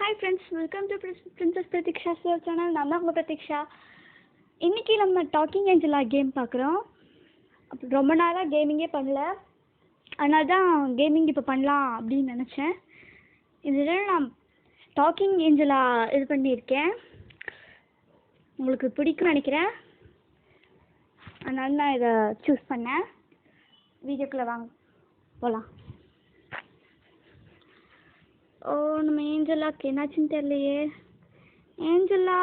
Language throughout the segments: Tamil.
Hi friends, welcome to Princess Pratiksha's channel. நான் தான் உங்க பிரதீக்ஷா. இன்னைக்கு நம்ம டாக்கிங் ஏஞ்சலா கேம் பார்க்குறோம். ரொம்ப நாளாக கேமிங்கே பண்ணல, அதனால தான் கேமிங் இப்போ பண்ணலாம் அப்படின்னு நினச்சேன். இதில் நான் டாக்கிங் ஏஞ்சலா இது பண்ணியிருக்கேன். உங்களுக்கு பிடிக்கும்னு நினைக்கிறேன், அதனால நான் இதை சூஸ் பண்ணேன். வீடியோக்குள்ளே வாங்க போகலாம். ஓ, நம்ம ஏஞ்சலாக்கு என்னாச்சுன்னு தெரியலையே. ஏஞ்சலா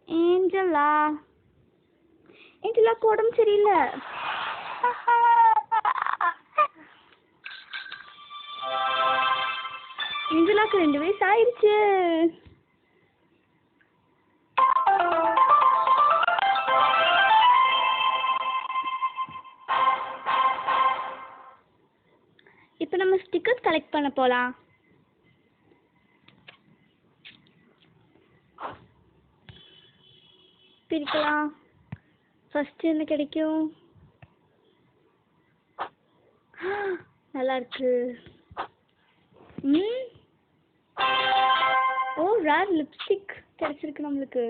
ஏஞ்சலா ஏஞ்சலாக்கு உடம்பு சரியில்லை. ஏஞ்சலாக்கு 2 வயசு ஆயிடுச்சு. இப்போ நம்ம ஸ்டிக்கர்ஸ் கலெக்ட் பண்ண போகலாம். பிரிக்கலாம். ஃபர்ஸ்ட் என்ன கிடைக்கும்? நல்லா இருக்கு. ஓ, ரேர் லிப்ஸ்டிக் கிடைச்சிருக்கு நம்மளுக்கு.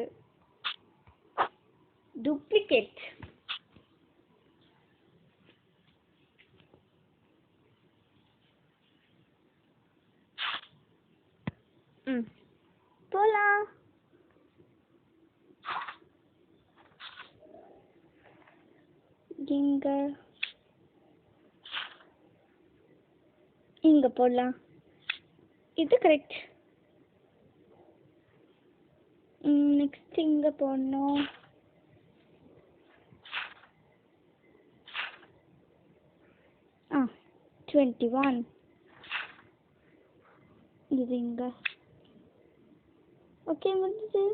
டூப்ளிகேட். போலாம். இங்க போடலாம். இது கரெக்ட். நெக்ஸ்ட் இங்க போடணும். ஆ, 21. இது இங்க. ஓகே, முடிஞ்சது.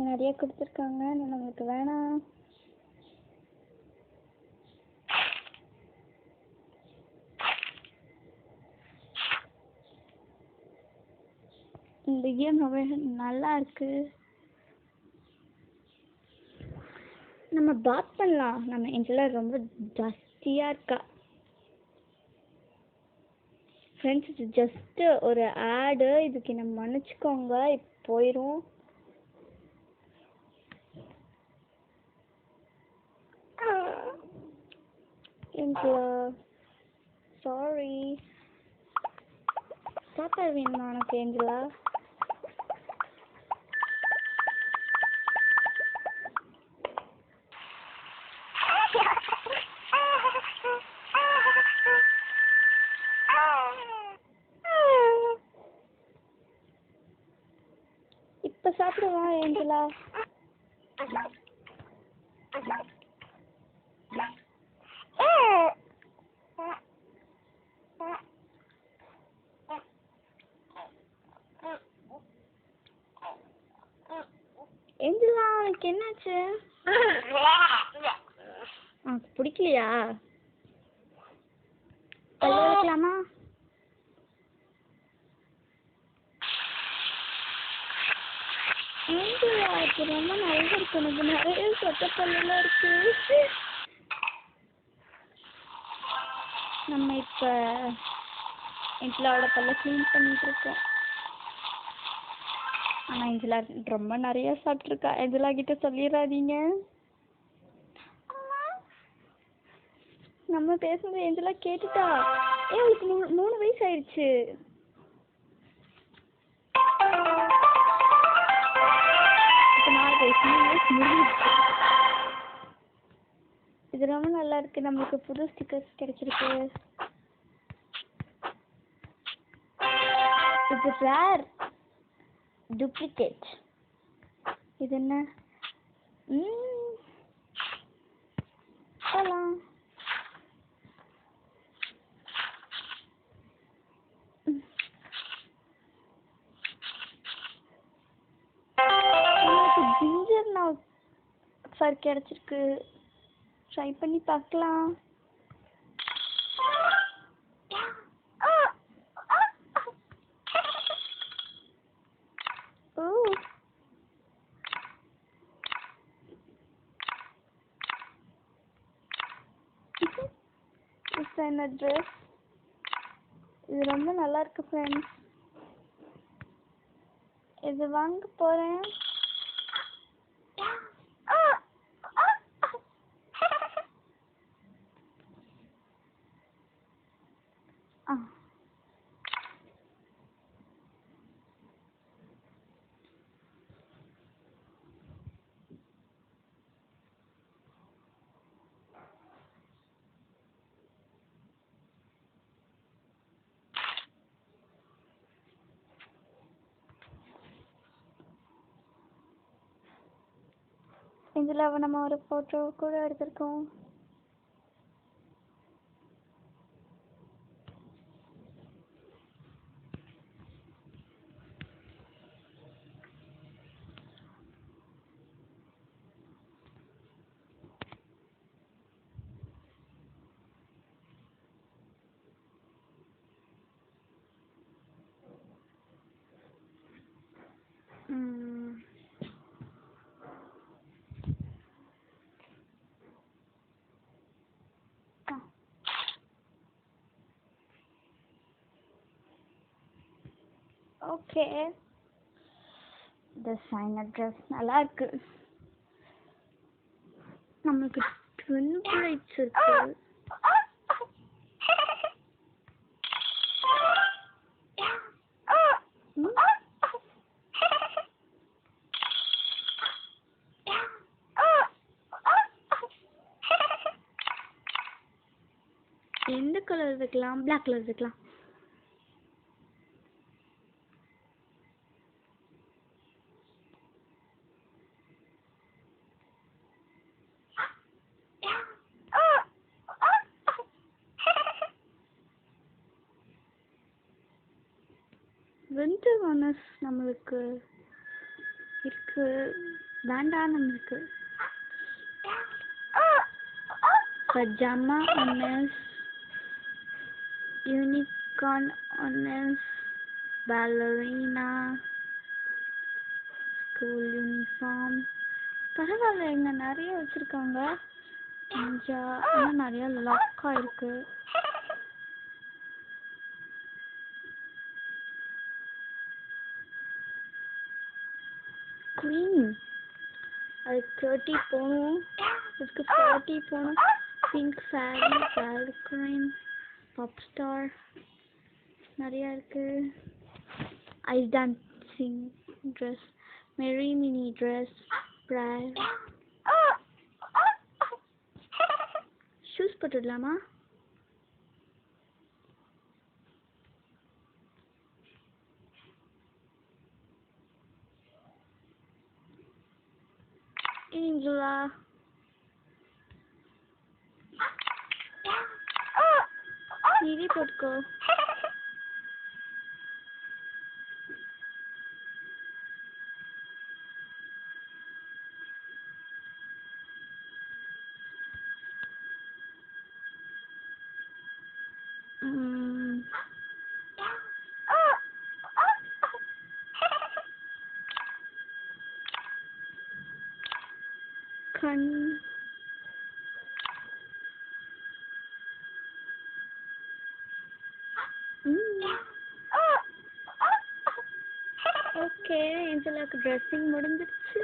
நிறைய கொடுத்துருக்காங்க, நமக்கு வேணாம். இந்த கேம் ரொம்ப நல்லா இருக்கு. நம்ம பாத் பண்ணலாம். நம்ம ஏஞ்சலா ரொம்ப ஜாஸ்தியா இருக்கா. ஃப்ரெண்ட்ஸ், இது ஜஸ்ட் ஒரு ஆடு, இதுக்கு நம்ம மன்னிச்சுக்கோங்க. இப்போ போயிடும். Angela sorry. சாப்பாடு வேணுமா உனக்கு ஏஞ்சலா? இப்ப சாப்பிடுவா ஏஞ்சலா. ஏஞ்சலா, உனக்கு என்னாச்சு? உனக்கு பிடிக்கலையா? வைக்கலாமா? ஏஞ்சலா, இப்போ ரொம்ப நல்லா இருக்கு. எனக்கு நிறைய சொத்தப்பல்லாம் இருக்கு. நம்ம இப்போ ஏஞ்சலாவோட பல்ல க்ளீன் பண்ணிட்டு இருக்கோம். ஆனால் ஏஞ்சலா ரொம்ப நிறைய சாப்பிட்ருக்கா. ஏஞ்சலா கிட்ட சொல்லிடாதீங்க. நம்ம பேசுனது ஏஞ்சலா கேட்டுட்டா. அவளுக்கு 3 வயசு ஆயிடுச்சு. இப்போ 4 வயசு முடிஞ்சிடுச்சு. இது ரொம்ப நல்லா இருக்கு. நம்மளுக்கு புது ஸ்டிக்கர்ஸ் கிடைச்சிருக்கு. இது ரேர் டூப்ளிகேட். இது என்ன? போலாம். ஜிஞ்சர் நான் ஃபர் கிடைச்சிருக்கு. ட்ரை பண்ணி பார்க்கலாம். ஓ, டிசைனர் ட்ரெஸ். இது ரொம்ப நல்லா இருக்கு ஃப்ரெண்ட்ஸ். இது வாங்க போறேன். இதில் நம்ம ஒரு ஃபோட்டோ கூட எடுத்திருக்கோம். ஓகே, டிசைனர் ட்ரெஸ் நல்லா இருக்கு. நம்மளுக்கு ட்வின் பிரைட்ஸ் இருக்கு. எந்த கலர் வைக்கலாம்? பிளாக் கலர் வைக்கலாம். வின்டர் ஒன்னஸ் நம்மளுக்கு இருக்கு, வேண்டாம் நம்மளுக்கு. Pyjama ones, unicorn ones, ballerina, school uniform. பரவாயில்ல, இங்கே நிறைய வச்சுருக்காங்க. ஆனால் நிறையா லாக்காக இருக்கு. குவீன் அதுக்கு 30 போகணும், அதுக்கு 40 போகணும். பிங்க் சாரி, பால்க்ரைன், பாப் ஸ்டார் நிறையா இருக்கு. Ice dancing dress, merry mini dress, ப்ராட். ஷூஸ் போட்டுடலாமா? ஏஞ்சலா, நீதி போட்டுக்கோ. கண் ஓகே, ஏஞ்சலாக்கு ட்ரெஸ்ஸிங் முடிஞ்சிருச்சு.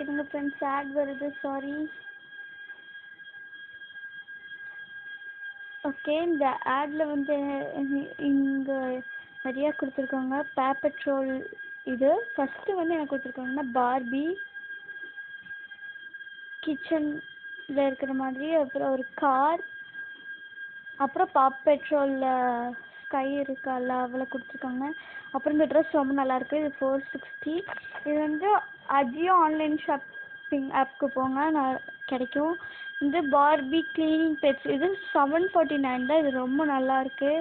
இதுங்க ஃப்ரெண்ட்ஸ் ஆட் வருது, சாரி. ஓகே, இந்த ஆடில் வந்து இங்கே நிறையா கொடுத்துருக்காங்க. பேப்பட்ரோல் இது ஃபஸ்ட்டு வந்து என்ன கொடுத்துருக்காங்கன்னா பார்பி கிச்சனில் இருக்கிற மாதிரி, அப்புறம் ஒரு கார், அப்புறம் பாப் பெட்ரோலில் ஸ்கை இருக்கால அவ்வளோ கொடுத்துருக்காங்க. அப்புறம் இந்த ட்ரெஸ் ரொம்ப நல்லாயிருக்கு. இது 460. இது வந்து அஜியோ ஆன்லைன் ஷாப்பிங் ஆப்க்கு போங்க, நான் கிடைக்கும். இந்த பார்பி க்ளீனிங் பெட்ஸ் இது 749 தான். இது ரொம்ப நல்லாயிருக்கு.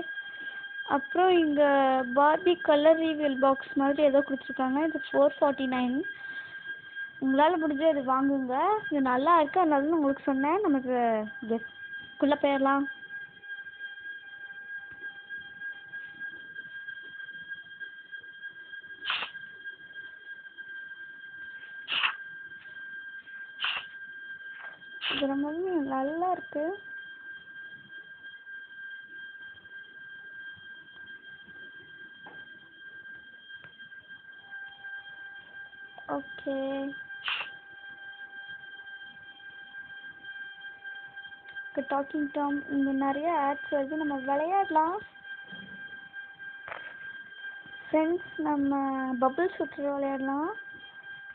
அப்புறம் இங்கே பார்பி கலர் ரிவீல் பாக்ஸ் மாதிரி ஏதோ கொடுத்துருக்காங்க. இது 449. உங்களால் முடிஞ்ச இது வாங்குங்க, இது நல்லா இருக்குது. அதனால தான் உங்களுக்கு சொன்னேன். நமக்கு கெஸ்ட்குள்ளே போயிடலாம். இது ரொம்ப நல்லா இருக்கு. ஓகே, டாக்கிங் டாம் இங்கே நிறைய ஆட்ஸ் வருது. நம்ம விளையாடலாம் ஃப்ரெண்ட்ஸ். நம்ம பபிள் ஷூட்டர் விளையாடலாம்,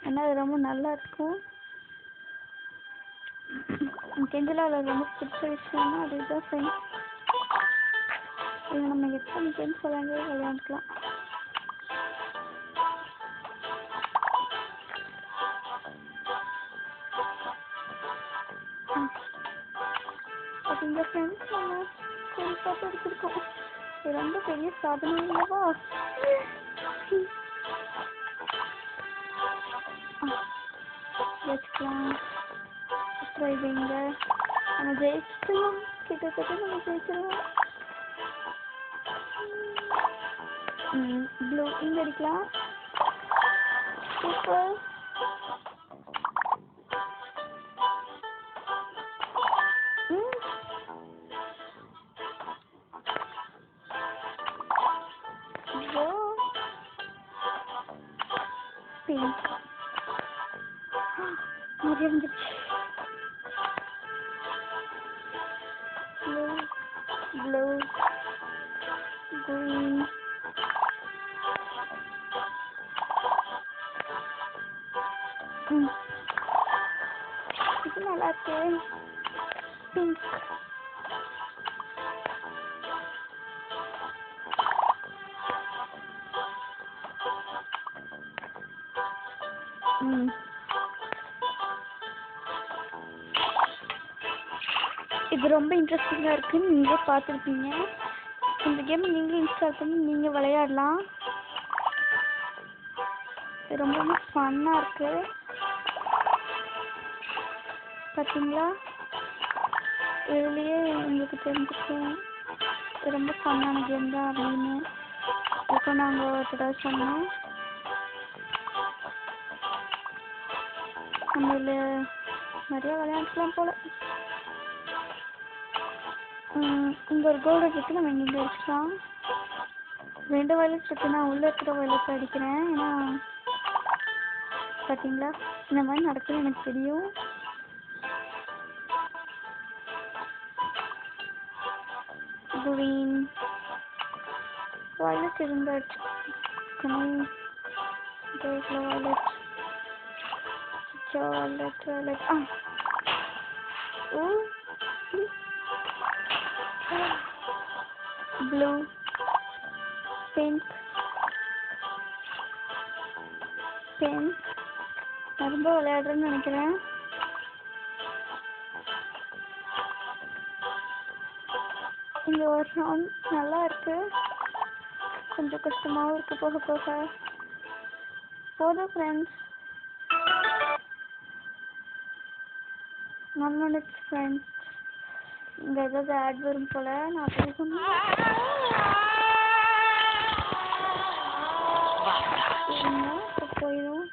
ஏன்னா அது ரொம்ப நல்லா இருக்கும். எனக்கு எந்தில் ரொம்ப பிடிச்ச விஷயம்னா அது இதுதான் ஃப்ரெண்ட்ஸ். இது நம்ம எத்தனை கேம்ஸ் விளையாண்டுக்கலாம். இந்த ஃப்ரெண்ட்ஸ் நம்ம ஸ்கூல் பார்த்து எடுத்துருக்கோம். இது ரொம்ப பெரிய சாதனை இல்லவா? வச்சுக்கலாம். அப்புறம் இது இங்க நம்ம ஜெயிச்சிடலாம், கிட்டத்தட்ட நம்ம ஜெயிச்சிடலாம். ப்ளூ இங்கே அடிக்கலாம். சூப்பர். பிங்க் நிறைய வந்துச்சு. ப்ளூ ப்ளூ green இது நல்லா இருக்கு. பிங்க் இது ரொம்ப இன்ட்ரெஸ்டிங்காக இருக்குன்னு நீங்களே பார்த்துருப்பீங்க. இந்த கேம் நீங்களும் இன்ஸ்டால் பண்ணி நீங்கள் விளையாடலாம். இது ரொம்பவே ஃபன்னாக இருக்குது. பார்த்தீங்களா, இதுலேயே உங்களுக்கு தெரிஞ்சுக்கும் இது ரொம்ப ஃபன்னான கேம் தான் அப்படின்னு. இப்போ நாங்கள் ஒரு தடவை சொன்னோம். நம்ம இதில் நிறையா விளையாட்டுலாம் போல். இங்கே ஒரு கோல்டு இருக்குது, நம்ம இங்கே அடிச்சுக்கலாம். 2 வயலட் இருக்குது, நான் உள்ளே இருக்கிற வயலட் அடிக்கிறேன். ஏன்னா பார்த்தீங்களா இந்த மாதிரி நடக்குதுன்னு எனக்கு தெரியும். green violet இருந்தா அடிச்சுக்கணும். violet violet blue pink ரொம்ப விளையாடுறேன்னு நினைக்கிறேன். இங்கே ஒரு ரவுண்ட் நல்லா இருக்கு, கொஞ்சம் கஷ்டமாகவும் இருக்கு போக போக. போதும் ஃப்ரெண்ட்ஸ், 1 minute ஃப்ரெண்ட்ஸ். இங்கே ஏதாவது ஆட் வரும் போல், நான் போகணும். போயிடும்.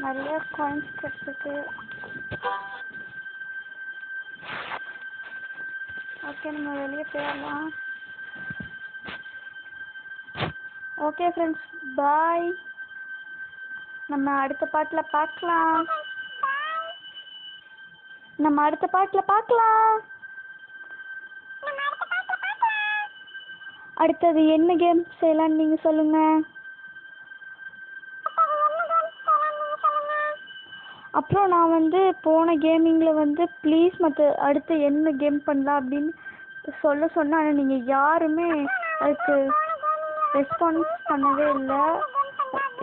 நிறைய காயின்ஸ் கிடைச்சிருக்கு. ஓகே, நம்ம வெளியே போயிடலாம். ஓகே ஃப்ரெண்ட்ஸ், பாய். நம்ம அடுத்த பாட்டில் பார்க்கலாம். அடுத்தது என்ன கேம் செய்யலான்னு நீங்கள் சொல்லுங்கள். அப்புறம் நான் போன கேமிங்கில் ப்ளீஸ் அடுத்து என்ன கேம் பண்ணலாம் அப்படின்னு சொன்னேன். ஆனால் நீங்கள் யாருமே அதுக்கு ரெஸ்பான்ஸ் பண்ணவே இல்லை.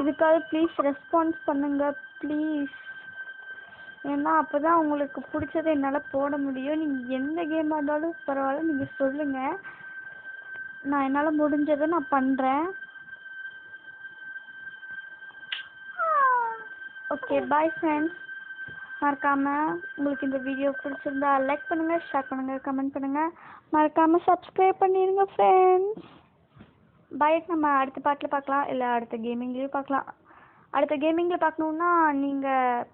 இதுக்காக ப்ளீஸ் ரெஸ்பான்ஸ் பண்ணுங்கள் ப்ளீஸ். ஏன்னா அப்போ தான் உங்களுக்கு பிடிச்சதை என்னால் போட முடியும். நீங்கள் எந்த கேமாக இருந்தாலும் பரவாயில்ல, நீங்கள் சொல்லுங்கள். நான் என்னால் முடிஞ்சதை நான் பண்ணுறேன். ஓகே. Okay bye friends. மறக்காமல் உங்களுக்கு இந்த வீடியோ பிடிச்சிருந்தா லைக் பண்ணுங்கள், ஷேர் பண்ணுங்கள், கமெண்ட் பண்ணுங்கள். மறக்காமல் சப்ஸ்கிரைப் பண்ணிடுங்க ஃப்ரெண்ட்ஸ். பாய். நம்ம அடுத்த பாட்டில் பார்க்கலாம், இல்லை அடுத்த கேமிங்லேயும் பார்க்கலாம். அடுத்த கேமிங்கில் பார்க்கணுன்னா நீங்கள்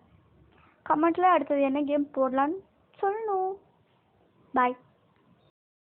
கமெண்ட்டில் அடுத்தது என்ன கேம் போடலான்னு சொல்லணும். பாய்.